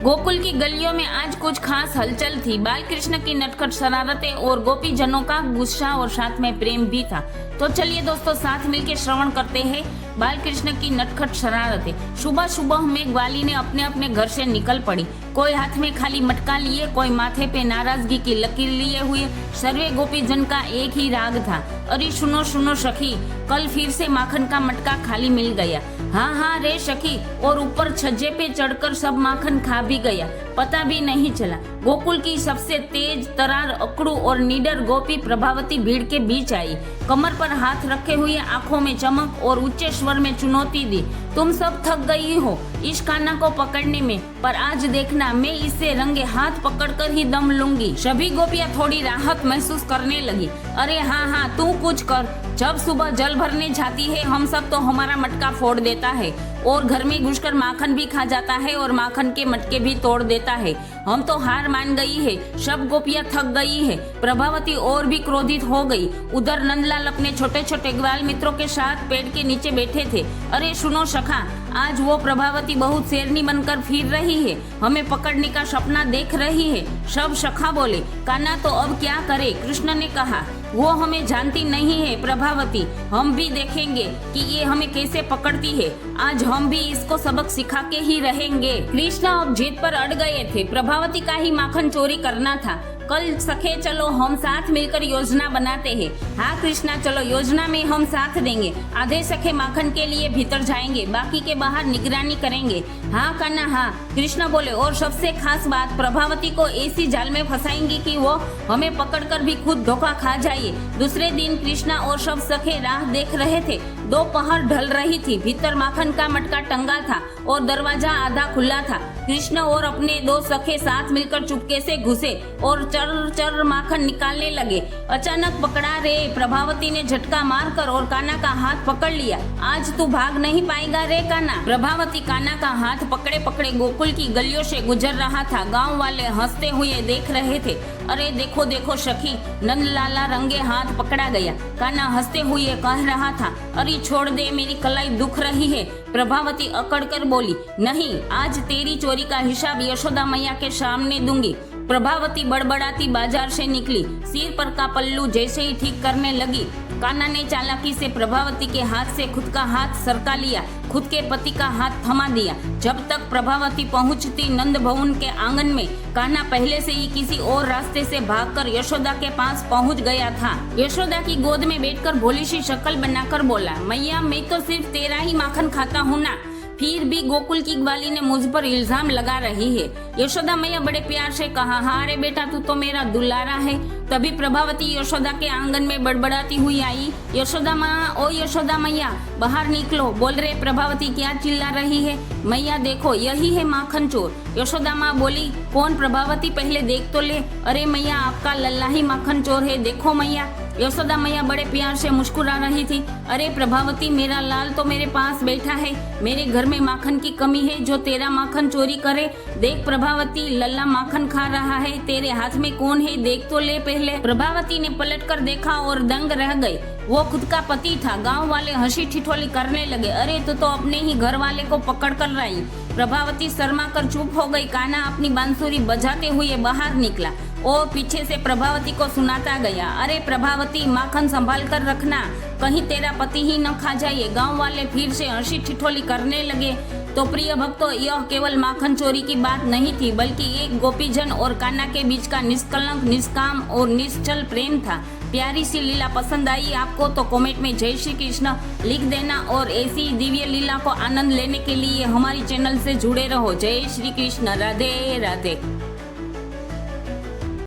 गोकुल की गलियों में आज कुछ खास हलचल थी। बाल कृष्ण की नटखट शरारतें और गोपी जनों का गुस्सा और साथ में प्रेम भी था। तो चलिए दोस्तों, साथ मिलकर श्रवण करते हैं बाल कृष्ण की नटखट शरारतें। सुबह सुबह में ग्वाली ने अपने अपने घर से निकल पड़ी। कोई हाथ में खाली मटका लिए, कोई माथे पे नाराजगी की लकीर लिए हुए। सर्वे गोपी जन का एक ही राग था, अरे सुनो सुनो सखी, कल फिर से माखन का मटका खाली मिल गया। हाँ हाँ रे सखी, और ऊपर छज्जे पे चढ़कर सब माखन खा भी गया, पता भी नहीं चला। गोकुल की सबसे तेज तरार, अकड़ू और निडर गोपी प्रभावती भीड़ के बीच आई। कमर पर हाथ रखे हुए, आंखों में चमक और ऊंचे स्वर में चुनौती दी। तुम सब थक गई हो इस कान्हा को पकड़ने में, पर आज देखना मैं इसे रंगे हाथ पकड़कर ही दम लूंगी। सभी गोपियां थोड़ी राहत महसूस करने लगी। अरे हाँ हाँ, तू कुछ कर। जब सुबह जल भरने जाती है हम सब तो हमारा मटका फोड़ देता है और घर में घुसकर माखन भी खा जाता है और माखन के मटके भी तोड़ देता है। हम तो हार मान गई है, सब गोपियां थक गई है। प्रभावती और भी क्रोधित हो गई। उधर नंदलाल अपने छोटे छोटे ग्वाल मित्रों के साथ पेड़ के नीचे बैठे थे। अरे सुनो सखा, आज वो प्रभावती बहुत शेरनी बनकर फिर रही है, हमें पकड़ने का सपना देख रही है। सब सखा बोले। कान्हा तो अब क्या करे, कृष्ण ने कहा। वो हमें जानती नहीं है प्रभावती, हम भी देखेंगे कि ये हमें कैसे पकड़ती है। आज हम भी इसको सबक सिखा के ही रहेंगे। कृष्ण अब जीत पर अड़ गए थे। प्रभावती का ही माखन चोरी करना था। कल सखे चलो हम साथ मिलकर योजना बनाते हैं। हाँ कृष्णा, चलो योजना में हम साथ देंगे। आधे सखे माखन के लिए भीतर जाएंगे, बाकी के बाहर निगरानी करेंगे। हाँ कान्हा हाँ, कृष्णा बोले। और सबसे खास बात, प्रभावती को ऐसी जाल में फंसाएंगी कि वो हमें पकड़कर भी खुद धोखा खा जाए। दूसरे दिन कृष्णा और सब सखे राह देख रहे थे। दोपहर ढल रही थी। भीतर माखन का मटका टंगा था और दरवाजा आधा खुला था। कृष्ण और अपने दो सखे साथ मिलकर चुपके से घुसे और चर चर माखन निकालने लगे। अचानक पकड़ा रे, प्रभावती ने झटका मारकर और कान्हा का हाथ पकड़ लिया। आज तू भाग नहीं पाएगा रे कान्हा। प्रभावती कान्हा का हाथ पकड़े पकड़े गोकुल की गलियों से गुजर रहा था। गांव वाले हंसते हुए देख रहे थे। अरे देखो देखो सखी, नंदलाला रंगे हाथ पकड़ा गया। कान्हा हंसते हुए कह रहा था, अरे छोड़ दे, मेरी कलाई दुख रही है। प्रभावती अकड़ कर बोली, नहीं, आज तेरी चोरी का हिसाब यशोदा मैया के सामने दूंगी। प्रभावती बड़बड़ाती बाजार से निकली। सिर पर का पल्लू जैसे ही ठीक करने लगी, कान्हा ने चालाकी से प्रभावती के हाथ से खुद का हाथ सरका लिया, खुद के पति का हाथ थमा दिया। जब तक प्रभावती पहुंचती नंद भवन के आंगन में, कान्हा पहले से ही किसी और रास्ते से भागकर यशोदा के पास पहुंच गया था। यशोदा की गोद में बैठकर भोली सी शक्ल बनाकर बोला, मैया मैं तो सिर्फ तेरा ही माखन खाता हूँ ना, फिर भी गोकुल की ग्वाली ने मुझ पर इल्जाम लगा रही है। यशोदा मैया बड़े प्यार से कहा, हाँ रे बेटा, तू तो मेरा दुलारा है। तभी प्रभावती यशोदा के आंगन में बड़बड़ाती हुई आई। यशोदा माँ, ओ यशोदा मैया, बाहर निकलो। बोल रहे प्रभावती, क्या चिल्ला रही है? मैया देखो, यही है माखन चोर। यशोदा माँ बोली, कौन? प्रभावती पहले देख तो ले। अरे मैया, आपका लल्ला ही माखन चोर है, देखो मैया। यशोदा मैया बड़े प्यार से मुस्कुरा रही थी। अरे प्रभावती, मेरा लाल तो मेरे पास बैठा है। मेरे घर में माखन की कमी है जो तेरा माखन चोरी करे? देख प्रभावती, लल्ला माखन खा रहा है, तेरे हाथ में कौन है, देख तो ले पहले। प्रभावती ने पलटकर देखा और दंग रह गई। वो खुद का पति था। गांव वाले हंसी ठिठोली करने लगे। अरे तू तो अपने ही घर वाले को पकड़ कर लाई। प्रभावती शर्मा कर चुप हो गई। कान्हा अपनी बांसुरी बजाते हुए बाहर निकला और पीछे से प्रभावती को सुनाता गया, अरे प्रभावती, माखन संभाल कर रखना, कहीं तेरा पति ही न खा जाए। गांव वाले फिर से हंसी ठिठोली करने लगे। तो प्रिय भक्तों, यह केवल माखन चोरी की बात नहीं थी, बल्कि एक गोपीजन और कान्हा के बीच का निष्कलंक, निष्काम और निश्चल प्रेम था। प्यारी सी लीला पसंद आई आपको तो कमेंट में जय श्री कृष्ण लिख देना और ऐसी दिव्य लीला को आनंद लेने के लिए हमारी चैनल से जुड़े रहो। जय श्री कृष्ण, राधे राधे।